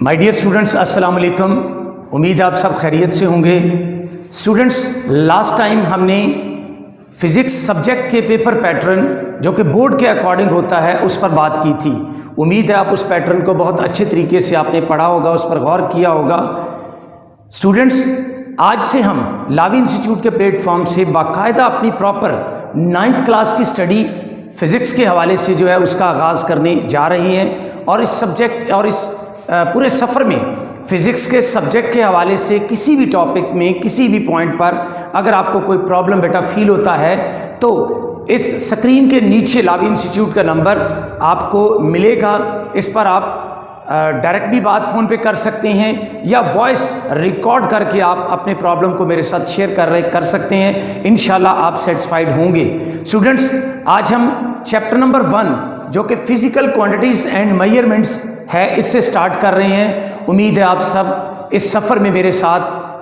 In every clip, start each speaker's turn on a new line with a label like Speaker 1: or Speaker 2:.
Speaker 1: My dear students, अस्सलाम वालेकुम। उम्मीद है आप सब खैरियत से होंगे। स्टूडेंट्स, लास्ट टाइम हमने फिज़िक्स सब्जेक्ट के पेपर पैटर्न जो कि बोर्ड के अकॉर्डिंग होता है उस पर बात की थी। उम्मीद है आप उस पैटर्न को बहुत अच्छे तरीके से आपने पढ़ा होगा, उस पर गौर किया होगा। स्टूडेंट्स, आज से हम लावी इंस्टीट्यूट के प्लेटफॉर्म से बाकायदा अपनी प्रॉपर 9th क्लास की स्टडी फिज़िक्स के हवाले से जो है उसका आगाज़ करने जा रही हैं। और इस सब्जेक्ट और इस पूरे सफ़र में फ़िज़िक्स के सब्जेक्ट के हवाले से किसी भी टॉपिक में किसी भी पॉइंट पर अगर आपको कोई प्रॉब्लम बेटा फील होता है तो इस स्क्रीन के नीचे लावी इंस्टीट्यूट का नंबर आपको मिलेगा। इस पर आप डायरेक्ट भी बात फ़ोन पे कर सकते हैं या वॉइस रिकॉर्ड करके आप अपने प्रॉब्लम को मेरे साथ शेयर कर सकते हैं। इंशाल्लाह आप सेटिस्फाइड होंगे। स्टूडेंट्स, आज हम चैप्टर नंबर 1 जो कि फिज़िकल क्वांटिटीज़ एंड मेजरमेंट्स है इससे स्टार्ट कर रहे हैं। उम्मीद है आप सब इस सफ़र में मेरे साथ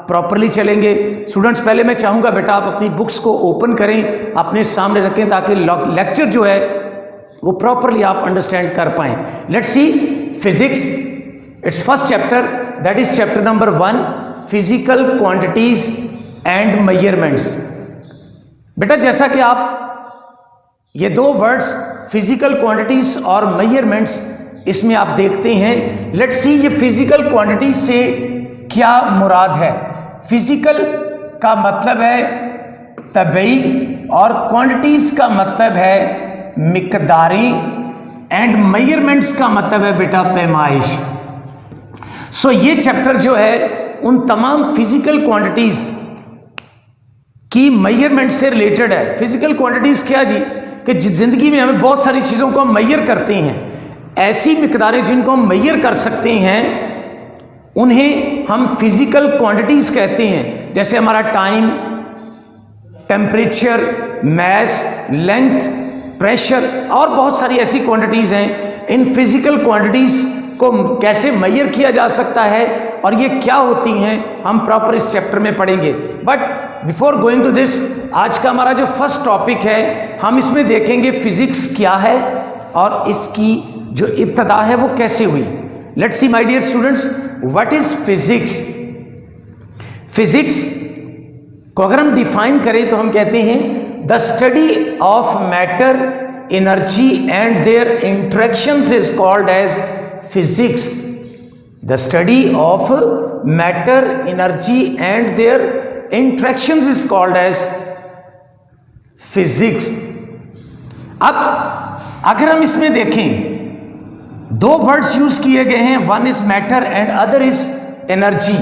Speaker 1: प्रॉपरली चलेंगे। स्टूडेंट्स, पहले मैं चाहूँगा बेटा आप अपनी बुक्स को ओपन करें, अपने सामने रखें ताकि लेक्चर जो है वो प्रॉपरली आप अंडरस्टैंड कर पाएँ। Let's see physics, it's first chapter, that is chapter number 1, physical quantities and measurements. बेटा जैसा कि आप ये दो वर्ड्स फिजिकल क्वांटिटीज और मेजरमेंट्स इसमें आप देखते हैं। लेट्स सी ये फिजिकल क्वांटिटीज से क्या मुराद है। फिजिकल का मतलब है तबई और क्वांटिटीज का मतलब है मिकदारी एंड मेजरमेंट्स का मतलब है बेटा पैमाइश। सो ये चैप्टर जो है उन तमाम फिजिकल क्वांटिटीज की मेजरमेंट से रिलेटेड है। फिजिकल क्वांटिटीज क्या जी कि जिंदगी में हमें बहुत सारी चीज़ों को हम मेजर करते हैं। ऐसी मिकदारें जिनको हम मेजर कर सकते हैं उन्हें हम फिजिकल क्वांटिटीज कहते हैं। जैसे हमारा time, temperature, mass, length, pressure और बहुत सारी ऐसी क्वांटिटीज़ हैं। इन फिजिकल क्वांटिटीज़ को कैसे मेजर किया जा सकता है और ये क्या होती हैं हम प्रॉपर इस चैप्टर में पढ़ेंगे। But before going to this, आज का हमारा जो फर्स्ट टॉपिक है हम इसमें देखेंगे फिजिक्स क्या है और इसकी जो इब्तदा है वो कैसे हुई। Let's see my dear students, what is physics. Physics को अगर हम डिफाइन करें तो हम कहते हैं the study of matter, energy and their interactions is called as physics. The study of matter, energy and their interactions is called as physics. अब अगर हम इसमें देखें दो वर्ड्स यूज किए गए हैं, one is matter and other is energy.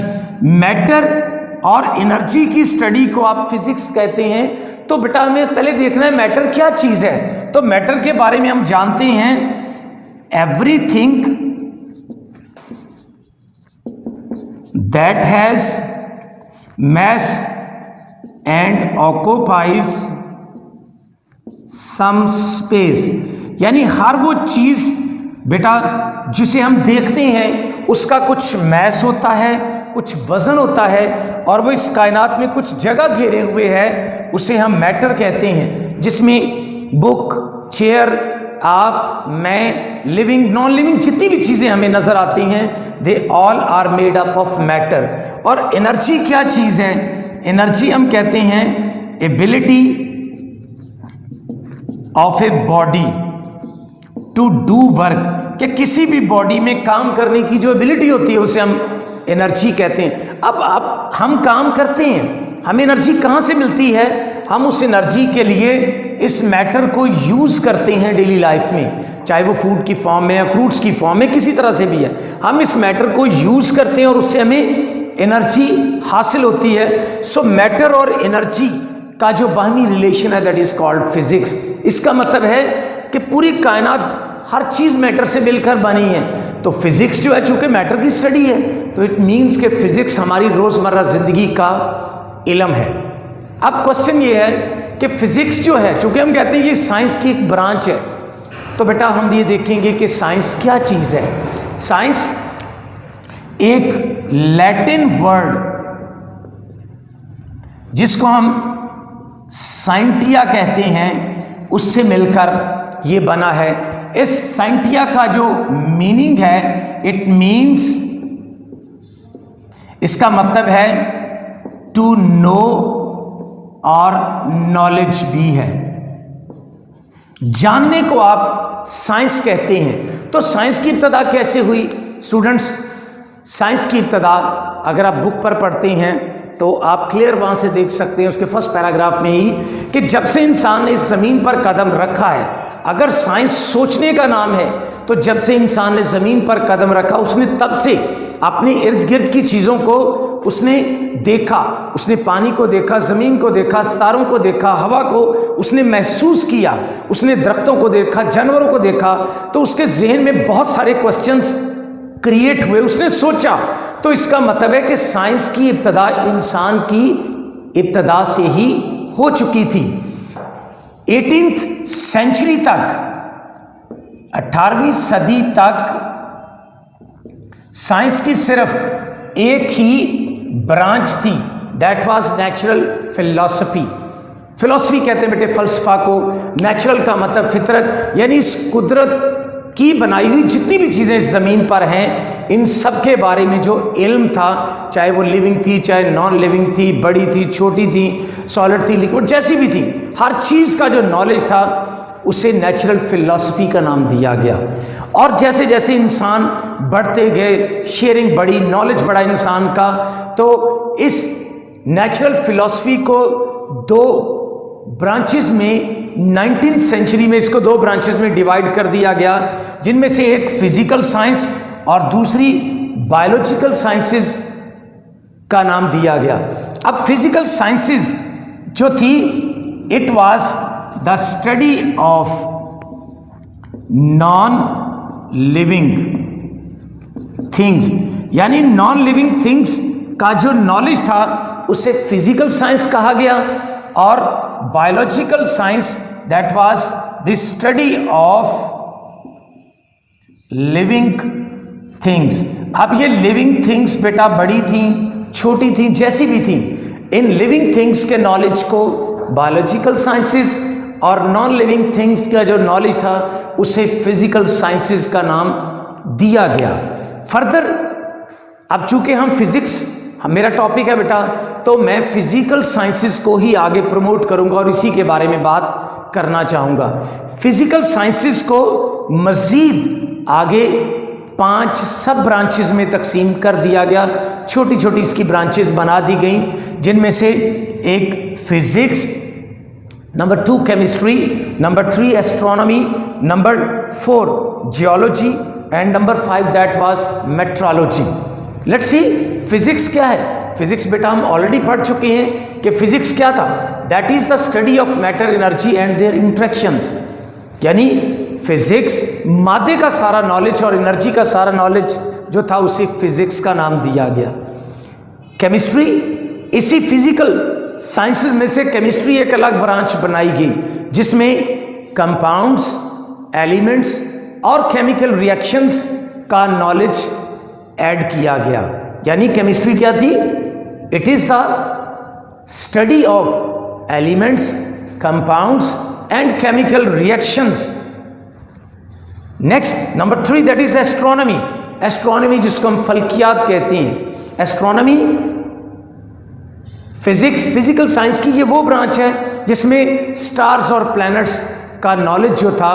Speaker 1: Matter और एनर्जी की स्टडी को आप फिजिक्स कहते हैं। तो बेटा हमें पहले देखना है मैटर क्या चीज है। तो मैटर के बारे में हम जानते हैं everything that has mass and occupies some space, यानी हर वो चीज बेटा जिसे हम देखते हैं उसका कुछ मैस होता है, कुछ वजन होता है और वो इस कायनात में कुछ जगह घेरे हुए है, उसे हम मैटर कहते हैं। जिसमें बुक, चेयर, आप, मैं, लिविंग, नॉन लिविंग जितनी भी चीज़ें हमें नज़र आती हैं they all are made up of matter. और एनर्जी क्या चीज़ है। एनर्जी हम कहते हैं ability of a body to do work, कि किसी भी बॉडी में काम करने की जो एबिलिटी होती है उसे हम एनर्जी कहते हैं। अब हम काम करते हैं, हमें एनर्जी कहाँ से मिलती है। हम उस एनर्जी के लिए इस मैटर को यूज़ करते हैं डेली लाइफ में, चाहे वो फूड की फॉर्म में है, फ्रूट्स की फॉर्म में, किसी तरह से भी है। हम इस मैटर को यूज़ करते हैं और उससे हमें एनर्जी हासिल होती है। सो मैटर और एनर्जी का जो बाहमी रिलेशन है दैट इज़ कॉल्ड फिजिक्स। इसका मतलब है कि पूरी कायनात हर चीज़ मैटर से मिलकर बनी है। तो फिजिक्स जो है चूँकि मैटर की स्टडी है तो इट मीन्स कि फिजिक्स हमारी रोज़मर्रा ज़िंदगी का इल्म है। अब क्वेश्चन ये है कि फिजिक्स जो है, चूँकि हम कहते हैं ये साइंस की एक ब्रांच है, तो बेटा हम ये देखेंगे कि साइंस क्या चीज़ है। साइंस एक लैटिन वर्ड जिसको हम साइंटिया कहते हैं उससे मिलकर ये बना है। इस साइंटिया का जो मीनिंग है, इट मीन्स इसका मतलब है टू नो और नॉलेज भी है। जानने को आप साइंस कहते हैं। तो साइंस की इब्तिदा कैसे हुई स्टूडेंट्स? साइंस की इब्तिदा अगर आप बुक पर पढ़ते हैं तो आप क्लियर वहां से देख सकते हैं उसके फर्स्ट पैराग्राफ में ही कि जब से इंसान ने इस जमीन पर कदम रखा है, अगर साइंस सोचने का नाम है तो जब से इंसान ने जमीन पर कदम रखा उसने तब से अपने इर्द गिर्द की चीजों को उसने देखा, उसने पानी को देखा, जमीन को देखा, सितारों को देखा, हवा को उसने महसूस किया, उसने दरख्तों को देखा, जानवरों को देखा, तो उसके जहन में बहुत सारे क्वेश्चंस क्रिएट हुए, उसने सोचा। तो इसका मतलब है कि साइंस की इब्तिदा इंसान की इब्तिदा से ही हो चुकी थी। 18th सेंचुरी तक, 18वीं सदी तक साइंस की सिर्फ एक ही ब्रांच थी, that was natural philosophy. Philosophy कहते हैं बेटे फलसफा को। नेचुरल का मतलब फितरत, यानी इस कुदरत की बनाई हुई जितनी भी चीज़ें इस ज़मीन पर हैं, इन सब के बारे में जो इल्म था, चाहे वो लिविंग थी, चाहे नॉन लिविंग थी, बड़ी थी, छोटी थी, सॉलिड थी, लिक्विड, जैसी भी थी, हर चीज़ का जो नॉलेज था उसे नेचुरल फिलॉसफी का नाम दिया गया। और जैसे जैसे इंसान बढ़ते गए, शेयरिंग बढ़ी, नॉलेज बढ़ा इंसान का, तो इस नेचुरल फिलॉसफी को दो ब्रांचेस में 19th सेंचुरी में इसको दो ब्रांचेस में डिवाइड कर दिया गया, जिनमें से एक फिजिकल साइंस और दूसरी बायोलॉजिकल साइंसेस का नाम दिया गया। अब फिजिकल साइंसेस जो थी, it was the study of non living things, यानी नॉन लिविंग थिंग्स का जो नॉलेज था उसे फिजिकल साइंस कहा गया, और biological science that was the study of living things. अब ये लिविंग थिंग्स बेटा बड़ी थी, छोटी थी, जैसी भी थी, इन लिविंग थिंग्स के नॉलेज को बायोलॉजिकल साइंसेस और नॉन लिविंग थिंग्स का जो नॉलेज था उसे फिजिकल साइंसेस का नाम दिया गया। फर्दर अब चूंकि हम फिजिक्स मेरा टॉपिक है बेटा, तो मैं फिजिकल साइंसेस को ही आगे प्रमोट करूंगा और इसी के बारे में बात करना चाहूंगा। फिजिकल साइंसेस को मजीद आगे 5 सब ब्रांचेस में तकसीम कर दिया गया, छोटी छोटी इसकी ब्रांचेस बना दी गई, जिनमें से एक physics, number 2 chemistry, number 3 astronomy, number 4 geology and number 5 that was metrology. Let's see physics क्या है। फिजिक्स बेटा हम ऑलरेडी पढ़ चुके हैं कि फिजिक्स क्या था। That is the study of matter, energy and their interactions, यानी फिजिक्स मादे का सारा नॉलेज और एनर्जी का सारा नॉलेज जो था उसे फिजिक्स का नाम दिया गया। केमिस्ट्री, इसी फिजिकल साइंसेस में से केमिस्ट्री एक अलग ब्रांच बनाई गई, जिसमें कंपाउंड्स, एलिमेंट्स और केमिकल रिएक्शंस का नॉलेज ऐड किया गया। यानी केमिस्ट्री क्या थी? It is the study of elements, compounds and chemical reactions. Next number 3 that is astronomy. Astronomy जिसको हम फल्कियात कहते हैं, एस्ट्रोनॉमी फिजिक्स फिजिकल साइंस की ये वो ब्रांच है जिसमें स्टार्स और प्लैनेट्स का नॉलेज जो था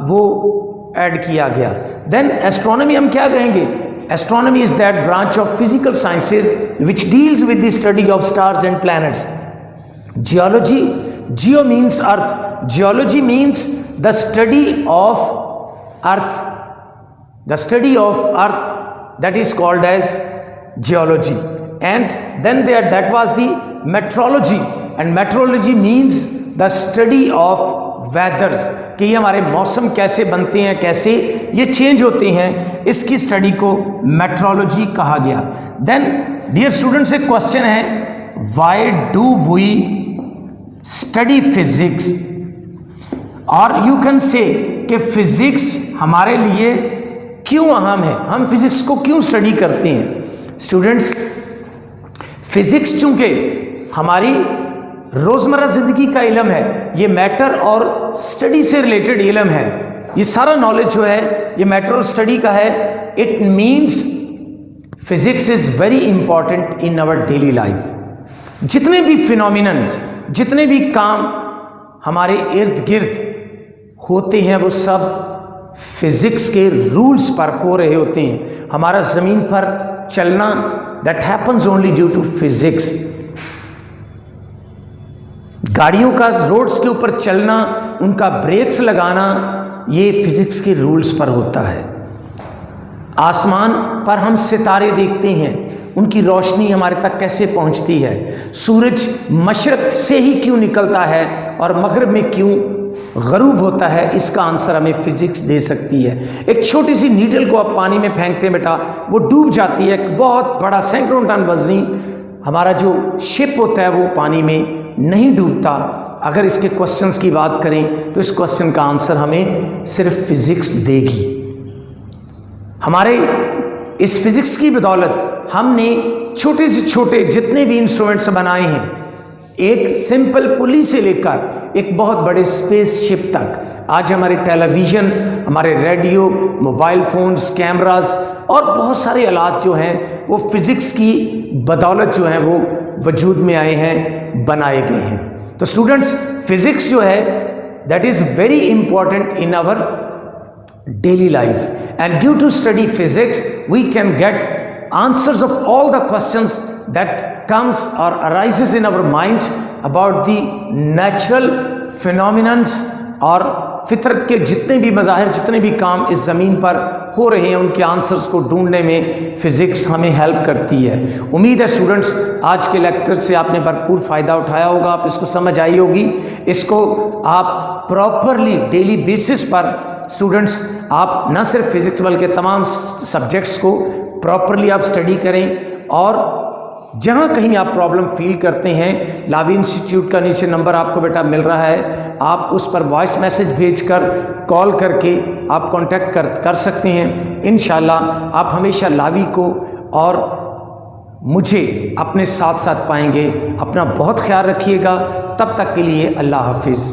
Speaker 1: वो ऐड किया गया। देन एस्ट्रोनॉमी हम क्या कहेंगे? Astronomy is that branch of physical sciences which deals with the study of stars and planets. Geology, geo means earth. Geology means the study of earth. The study of earth, that is called as geology. And then that was the meteorology, and meteorology means the study of वेदर्स, कि ये हमारे मौसम कैसे बनते हैं, कैसे ये change होते हैं, इसकी स्टडी को मेट्रोलॉजी कहा गया। देन डियर स्टूडेंट्स, एक क्वेश्चन है, why do we study physics? और यू कैन से कि फिजिक्स हमारे लिए क्यों अहम है, हम फिजिक्स को क्यों स्टडी करते हैं? स्टूडेंट्स, फिजिक्स चूंकि हमारी रोजमर्रा जिंदगी का इल्म है, ये मैटर और स्टडी से रिलेटेड इल्म है, ये सारा नॉलेज जो है ये मैटर और स्टडी का है। It means physics is very important in our daily life. जितने भी फिनोमिनन्स, जितने भी काम हमारे इर्द गिर्द होते हैं वो सब फिजिक्स के रूल्स पर हो रहे होते हैं। हमारा ज़मीन पर चलना that happens only due to physics. गाड़ियों का रोड्स के ऊपर चलना, उनका ब्रेक्स लगाना, ये फिजिक्स के रूल्स पर होता है। आसमान पर हम सितारे देखते हैं, उनकी रोशनी हमारे तक कैसे पहुंचती है। सूरज मशरक से ही क्यों निकलता है और मगरिब में क्यों गरूब होता है, इसका आंसर हमें फिजिक्स दे सकती है। एक छोटी सी नीडल को आप पानी में फेंकते हैं बेटा, वो डूब जाती है। एक बहुत बड़ा सैकड़ों टन वजनी हमारा जो शिप होता है वो पानी में नहीं डूबता। अगर इसके क्वेश्चंस की बात करें तो इस क्वेश्चन का आंसर हमें सिर्फ फिजिक्स देगी। हमारे इस फिजिक्स की बदौलत हमने छोटे से छोटे जितने भी इंस्ट्रूमेंट्स बनाए हैं, एक सिंपल पुली से लेकर एक बहुत बड़े स्पेसशिप तक, आज हमारे टेलीविज़न, हमारे रेडियो, मोबाइल फ़ोन्स, कैमरास और बहुत सारे आलात जो हैं वो फिज़िक्स की बदौलत जो हैं वो वजूद में आए हैं, बनाए गए हैं। तो स्टूडेंट्स, फिज़िक्स जो है that is very important in our daily life, and due to study physics we can get answers of all the questions that comes or arises in our mind about the natural phenomenons और फितरत के जितने भी मज़ाहिर, जितने भी काम इस ज़मीन पर हो रहे हैं, उनके आंसर्स को ढूंढने में फ़िज़िक्स हमें हेल्प करती है। उम्मीद है स्टूडेंट्स आज के लेक्चर से आपने भरपूर फ़ायदा उठाया होगा, आप इसको समझ आई होगी। इसको आप प्रॉपरली डेली बेसिस पर स्टूडेंट्स आप न सिर्फ फिज़िक्स बल्कि तमाम सब्जेक्ट्स को प्रॉपरली आप स्टडी करें। और जहाँ कहीं आप प्रॉब्लम फील करते हैं, लावी इंस्टीट्यूट का नीचे नंबर आपको बेटा मिल रहा है, आप उस पर वॉइस मैसेज भेजकर, कॉल करके आप कांटेक्ट कर सकते हैं। इंशाल्लाह आप हमेशा लावी को और मुझे अपने साथ साथ पाएंगे। अपना बहुत ख्याल रखिएगा। तब तक के लिए अल्लाह हाफिज़।